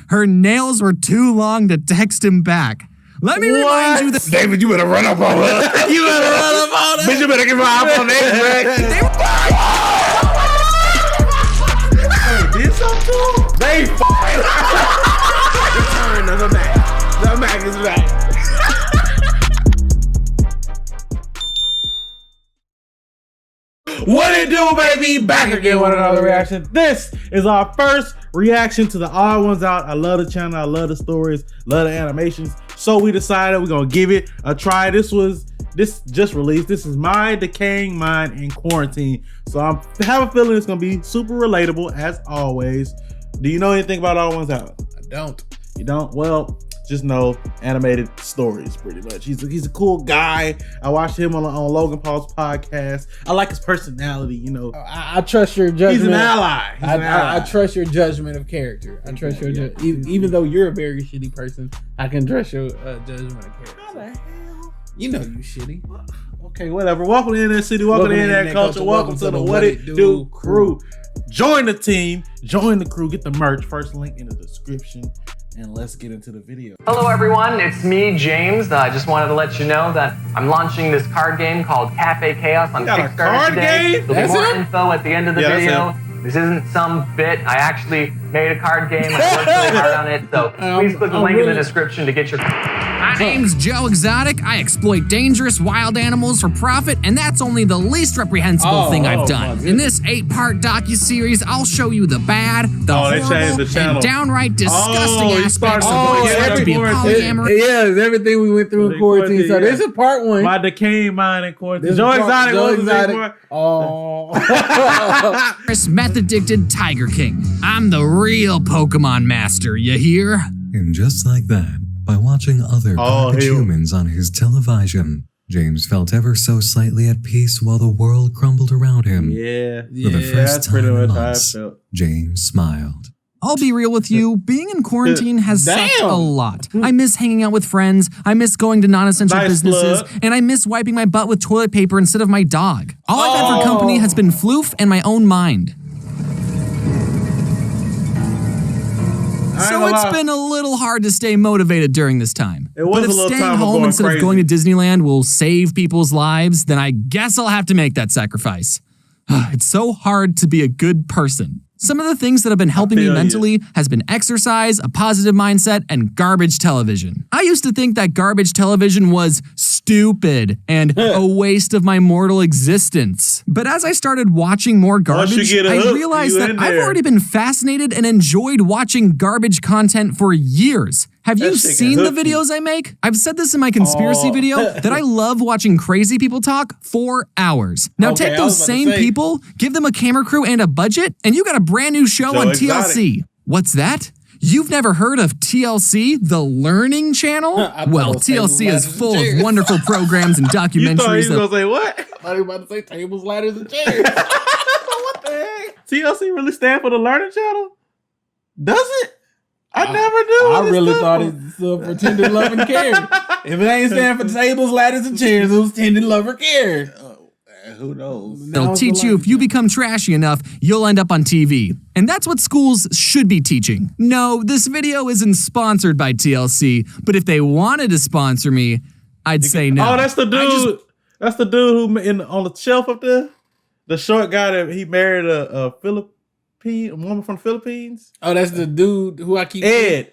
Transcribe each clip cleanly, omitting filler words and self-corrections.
Her nails were too long to text him back. Let me remind you that... David, you better run up on her. You better run up on her. Bitch, you better give her iPhone X back. Hey, did something? They Return of the Mac. The Mac is back. What it do, baby? Back again with another reaction. This is our first reaction to the Odd1sOut. I love the channel. I love the stories. Love the animations. So we decided we're gonna give it a try. This just released. This is My Decaying Mind in Quarantine. So I have a feeling it's gonna be super relatable as always. Do you know anything about Odd1sOut? I don't. You don't? Well, just know animated stories pretty much. He's a cool guy. I watched him on Logan Paul's podcast. I like his personality, you know. I trust your judgment. He's an ally. I trust your judgment of character. I trust your judgment. Even though you're a very shitty person, I can trust your judgment of character. How the hell? You know you shitty. Okay, whatever. Welcome to Internet City. Welcome to Internet Culture. Welcome to the What It Do crew. Join the team. Join the crew. Get the merch. First link in the description. And let's get into the video. Hello everyone, it's me, James. I just wanted to let you know that I'm launching this card game called Cafe Chaos on Kickstarter today. There'll be more info at the end of the video. This isn't some bit. I actually made a card game. I worked really hard on it. So please click the link in the description to get your... My name's Joe Exotic. I exploit dangerous wild animals for profit, and that's only the least reprehensible thing I've done. In this 8-part docuseries, I'll show you the bad, the horrible, and downright disgusting aspects of what it's like to be a polyamorous. Yeah, it's everything we went through in quarantine. So this is part 1. My Decaying Mind in Quarantine. Joe Exotic. Oh. Meth-addicted Tiger King. I'm the real Pokemon master, you hear? And just like that, by watching other garbage humans on his television, James felt ever so slightly at peace while the world crumbled around him. For the first time in months, James smiled. I'll be real with you, being in quarantine has sucked a lot. I miss hanging out with friends, I miss going to non-essential businesses, and I miss wiping my butt with toilet paper instead of my dog. All I've had for company has been floof and my own mind. So it's been a little hard to stay motivated during this time. But if staying home instead of going to Disneyland will save people's lives, then I guess I'll have to make that sacrifice. It's so hard to be a good person. Some of the things that have been helping me mentally has been exercise, a positive mindset, and garbage television. I used to think that garbage television was stupid and a waste of my mortal existence. But as I started watching more garbage, I realized that I've already been fascinated and enjoyed watching garbage content for years. Have you seen the videos I make? I've said this in my conspiracy video that I love watching crazy people talk for hours. Now take those same people, give them a camera crew and a budget, and you got a brand new show on TLC. What's that? You've never heard of TLC, the Learning Channel? Well, TLC is full of wonderful programs and documentaries. You thought he was going to say what? I thought he was about to say tables, ladders, and chairs. What the heck? TLC really stand for the Learning Channel? Does it? I never knew. I really thought it stood for Tender Love and Care. If it ain't stand for tables, ladders, and chairs, it was Tender Love or Care. Who knows? They'll teach you if you become trashy enough, you'll end up on TV. And that's what schools should be teaching. No, this video isn't sponsored by TLC, but if they wanted to sponsor me, I'd say no. Oh, that's the dude. That's the dude who on the shelf up there. The short guy that he married a woman from the Philippines. Oh, that's the dude who I keep Ed.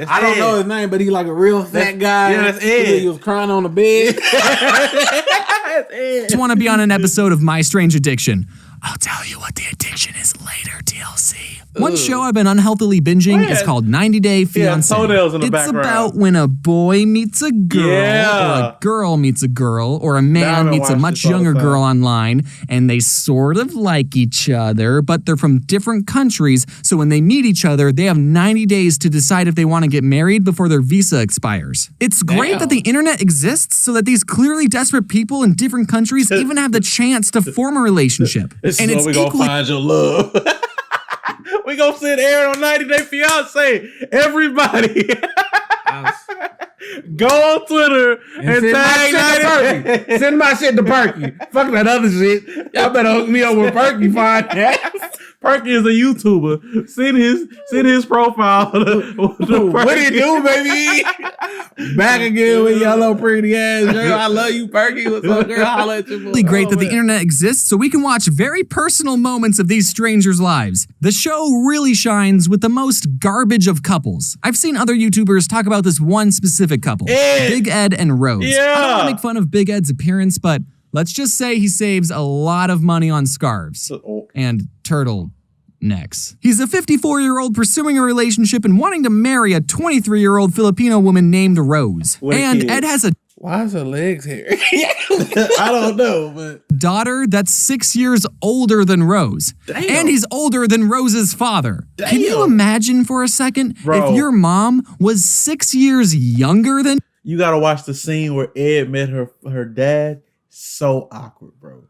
I don't know his name, but he like a real fat guy. Yeah, that's Ed. He was crying on the bed. Just want to be on an episode of My Strange Addiction. I'll tell you what the addiction is later, TLC. One show I've been unhealthily binging is called 90 Day Fiancé. It's about when a boy meets a girl, or a girl meets a girl, or a man meets a much younger girl online, and they sort of like each other, but they're from different countries, so when they meet each other, they have 90 days to decide if they want to get married before their visa expires. It's great that the internet exists so that these clearly desperate people in different countries even have the chance to form a relationship. This is where we gonna find your love. We gonna send Aaron on 90 Day Fiancé. Everybody, go on Twitter and tag 90 Day. Send my shit to Perky. Fuck that other shit. Y'all better hook me up with Perky fine ass. Perky is a YouTuber. Send his profile. What do you do, baby? Back again with yellow pretty ass girl. I love you, Perky. What's up, girl? Holla at your boy. Really great that the internet exists so we can watch very personal moments of these strangers' lives. The show really shines with the most garbage of couples. I've seen other YouTubers talk about this one specific couple, Big Ed and Rose. Yeah. I don't want to make fun of Big Ed's appearance, but let's just say he saves a lot of money on scarves and turtle necks. He's a 54-year-old pursuing a relationship and wanting to marry a 23-year-old Filipino woman named Rose. And Ed has a why is her legs here? I don't know, but daughter that's 6 years older than Rose. Damn. And he's older than Rose's father. Damn. Can you imagine for a second if your mom was 6 years younger than You gotta watch the scene where Ed met her dad. So awkward, bro.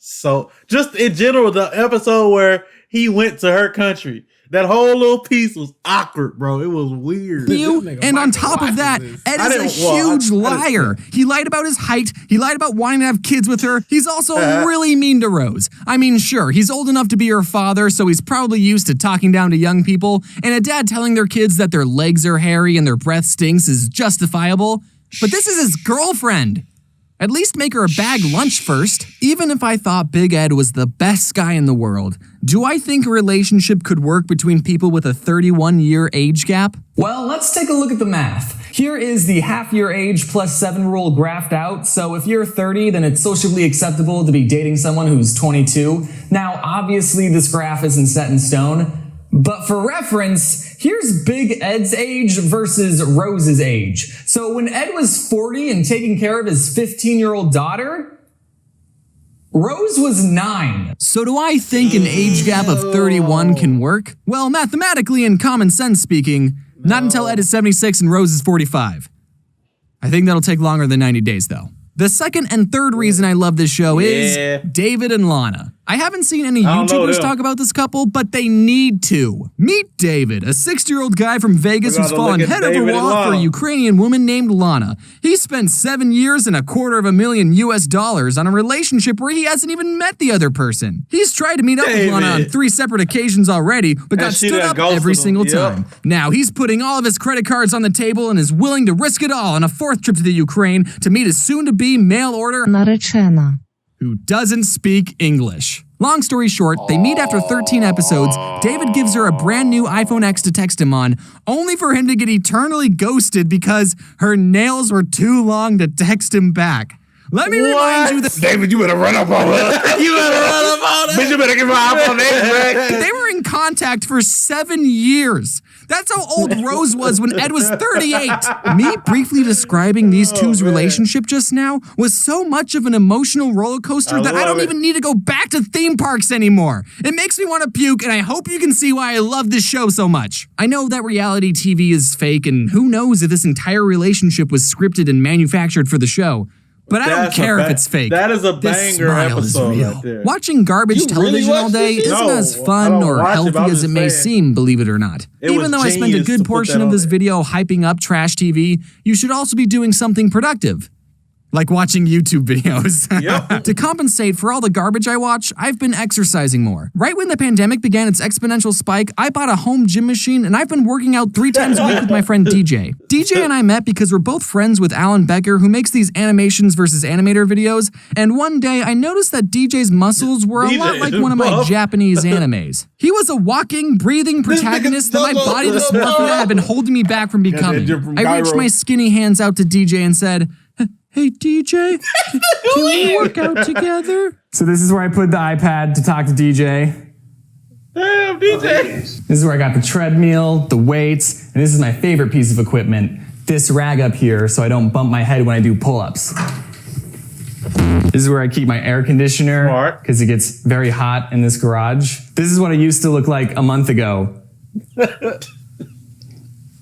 So just in general, the episode where he went to her country. That whole little piece was awkward, bro. It was weird. And on top of that, Ed is a huge liar. He lied about his height. He lied about wanting to have kids with her. He's also really mean to Rose. I mean, sure, he's old enough to be her father, so he's probably used to talking down to young people. And a dad telling their kids that their legs are hairy and their breath stinks is justifiable. But this is his girlfriend. At least make her a bag lunch first. Even if I thought Big Ed was the best guy in the world, do I think a relationship could work between people with a 31-year age gap? Well, let's take a look at the math. Here is the half-year age plus 7 rule graphed out. So if you're 30, then it's socially acceptable to be dating someone who's 22. Now, obviously, this graph isn't set in stone. But for reference, here's Big Ed's age versus Rose's age. So when Ed was 40 and taking care of his 15-year-old daughter, Rose was 9. So do I think an age gap of 31 can work? Well, mathematically and common sense speaking, not until Ed is 76 and Rose is 45. I think that'll take longer than 90 days though. The second and third reason I love this show is David and Lana. I haven't seen any YouTubers talk about this couple, but they need to. Meet David, a 60-year-old guy from Vegas who's fallen head over wall for a Ukrainian woman named Lana. He spent 7 years and $250,000 US on a relationship where he hasn't even met the other person. He's tried to meet up with Lana on 3 separate occasions already, but got stood up every single time. Now he's putting all of his credit cards on the table and is willing to risk it all on a 4th trip to the Ukraine to meet his soon-to-be mail-order nareczona, who doesn't speak English. Long story short, they meet after 13 episodes. David gives her a brand new iPhone X to text him on, only for him to get eternally ghosted because her nails were too long to text him back. Let me remind you that David, you better run up on her. You better run up on her. Bitch, you better give her iPhone X back. they were in contact for 7 years. That's how old Rose was when Ed was 38. Me briefly describing these two's relationship just now was so much of an emotional roller coaster that I don't even need to go back to theme parks anymore. It makes me want to puke, and I hope you can see why I love this show so much. I know that reality TV is fake, and who knows if this entire relationship was scripted and manufactured for the show. But I don't care if it's fake. That is a banger episode right there. Watching garbage television all day isn't as fun or healthy as it may seem, believe it or not. Even though I spent a good portion of this video hyping up trash TV, you should also be doing something productive. Like watching YouTube videos. To compensate for all the garbage I watch, I've been exercising more. Right when the pandemic began its exponential spike, I bought a home gym machine and I've been working out 3 times a week with my friend DJ. DJ and I met because we're both friends with Alan Becker, who makes these animations versus animator videos, and one day I noticed that DJ's muscles were a lot like one of my Japanese animes. He was a walking, breathing protagonist that my body dysmorphia had been holding me back from becoming. I reached my skinny hands out to DJ and said, "Hey, DJ, can we work out together?" So this is where I put the iPad to talk to DJ. Damn, DJ. This is where I got the treadmill, the weights, and this is my favorite piece of equipment. This rag up here so I don't bump my head when I do pull-ups. This is where I keep my air conditioner because it gets very hot in this garage. This is what I used to look like a month ago.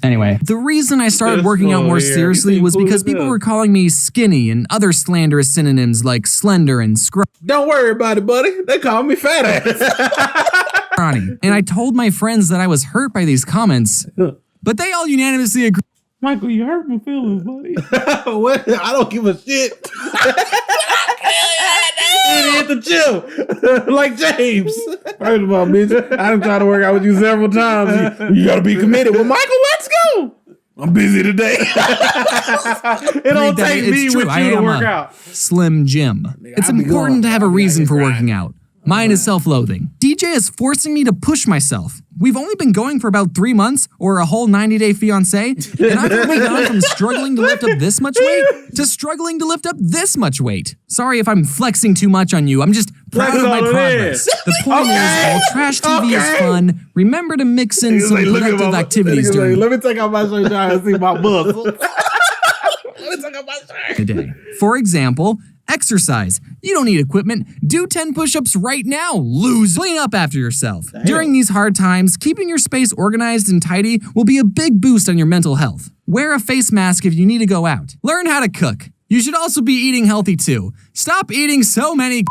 Anyway. The reason I started working out more seriously was because people were calling me skinny and other slanderous synonyms like slender and scrawny. Don't worry about it, buddy. They call me fat ass. And I told my friends that I was hurt by these comments, but they all unanimously agreed. Michael, you hurt my feelings, buddy. What? I don't give a shit. He hit the gym like James. First of all, bitch, I done tried to work out with you several times. You gotta be committed. Well, Michael, let's go. I'm busy today. It don't take me with you to work out. Slim Jim. It's important to have a reason for working out. Mine is self-loathing. DJ is forcing me to push myself. We've only been going for about 3 months, or a whole 90-day fiancé, and I've only gone from struggling to lift up this much weight to struggling to lift up this much weight. Sorry if I'm flexing too much on you. I'm just proud of my progress. The point is, while trash TV is fun, remember to mix in some productive activities during Let me take out my shirt and see my muscles. Let me take out my shirt. the day. For example, exercise. You don't need equipment. Do 10 push-ups right now. Lose. Clean up after yourself. Damn. During these hard times, keeping your space organized and tidy will be a big boost on your mental health. Wear a face mask if you need to go out. Learn how to cook. You should also be eating healthy too. Stop eating so many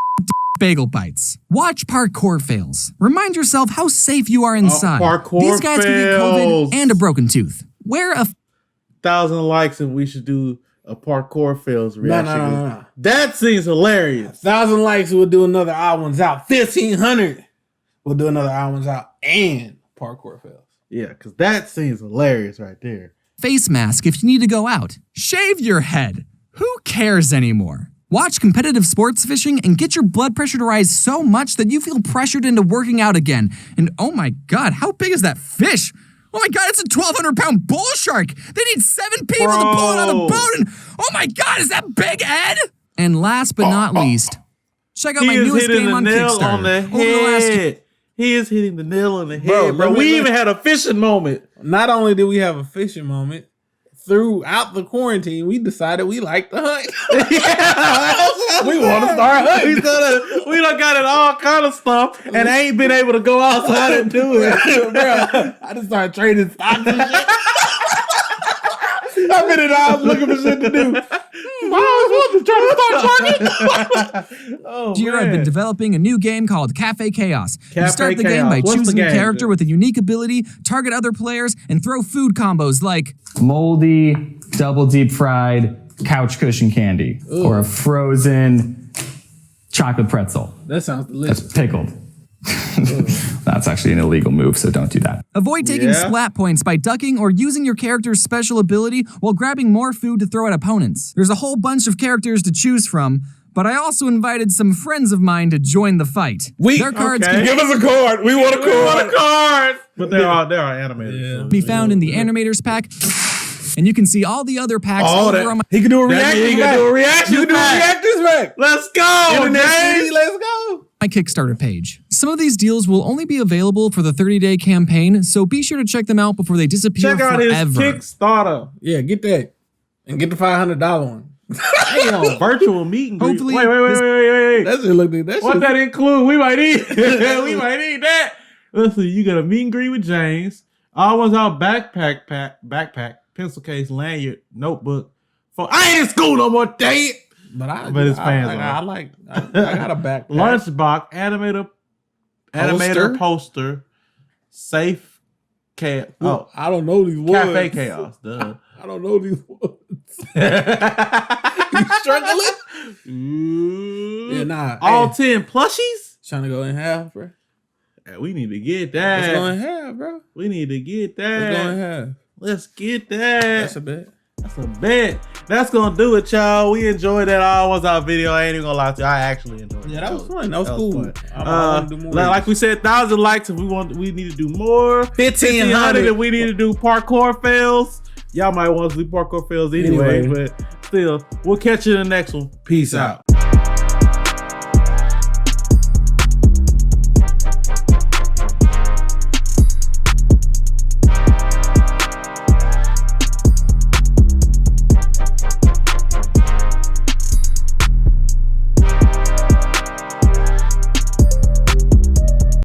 bagel bites. Watch parkour fails. Remind yourself how safe you are inside. These guys can get COVID and a broken tooth. Wear a 1,000 likes and we should do a parkour fails reaction. No. That seems hilarious. 1,000 likes, we'll do another Odd1sOut. 1,500, we'll do another Odd1sOut and parkour fails. Yeah, because that seems hilarious right there. face mask if you need to go out. Shave your head. Who cares anymore? Watch competitive sports fishing and get your blood pressure to rise so much that you feel pressured into working out again. And oh my God, how big is that fish? Oh my God, it's a 1,200-pound bull shark. They need 7 people to pull it on the boat. And oh my God, is that Big Ed? And last but not least, check out my newest game on Kickstarter. He is hitting the nail on the head, bro. We even had a fishing moment. Not only did we have a fishing moment, throughout the quarantine, we decided we like to hunt. We want to start hunting. We done got it all kind of stuff and ain't been able to go outside and do it. Bro, I just started trading stocks and shit. I've been in the house looking for shit to do. Here I've been developing a new game called Cafe Chaos. You start the game by choosing a character with a unique ability, target other players, and throw food combos like moldy, double deep fried couch cushion candy, or a frozen chocolate pretzel. That sounds delicious. That's pickled. That's actually an illegal move, so don't do that. Avoid taking splat points by ducking or using your character's special ability while grabbing more food to throw at opponents. There's a whole bunch of characters to choose from, but I also invited some friends of mine to join the fight. Their cards can give us a card. We want a card. We want a card. But they are animated. Yeah. be found in the animators pack. And you can see all the other packs over on my... He can do a reaction. He can do a reaction. You can do a reactors pack. Let's go, James. Let's go. My Kickstarter page. Some of these deals will only be available for the 30-day campaign, so be sure to check them out before they disappear forever. Check out his Kickstarter. Yeah, get that. And get the $500 one. Damn, virtual meet and greet. Hopefully, wait. That shit look good. What that include? We might need. We might need that. Listen, you got a meet and greet with James. Odd1sOut backpack, pencil case, lanyard, notebook. I ain't in school no more, dang it. But his fans I got a backpack. Lunchbox, animator poster, safe cat. Oh, I don't know these words. Cafe Chaos. Duh. I don't know these words. You struggling? Yeah, nah. All 10 plushies? Trying to go in half, bro. Yeah, we need to get that. Let's go in half, bro. We need to get that. Let's go in half. Let's get that. That's a bet. That's a bet. That's gonna do it, y'all. We enjoyed that Odd1sOut video. I ain't even gonna lie to you. I actually enjoyed it. Yeah, that was fun. That was cool. Fun. I do more like we said, 1,000 likes. If we need to do more. 1,500. If we need to do parkour fails. Y'all might want to do parkour fails anyway. But still, we'll catch you in the next one. Peace out.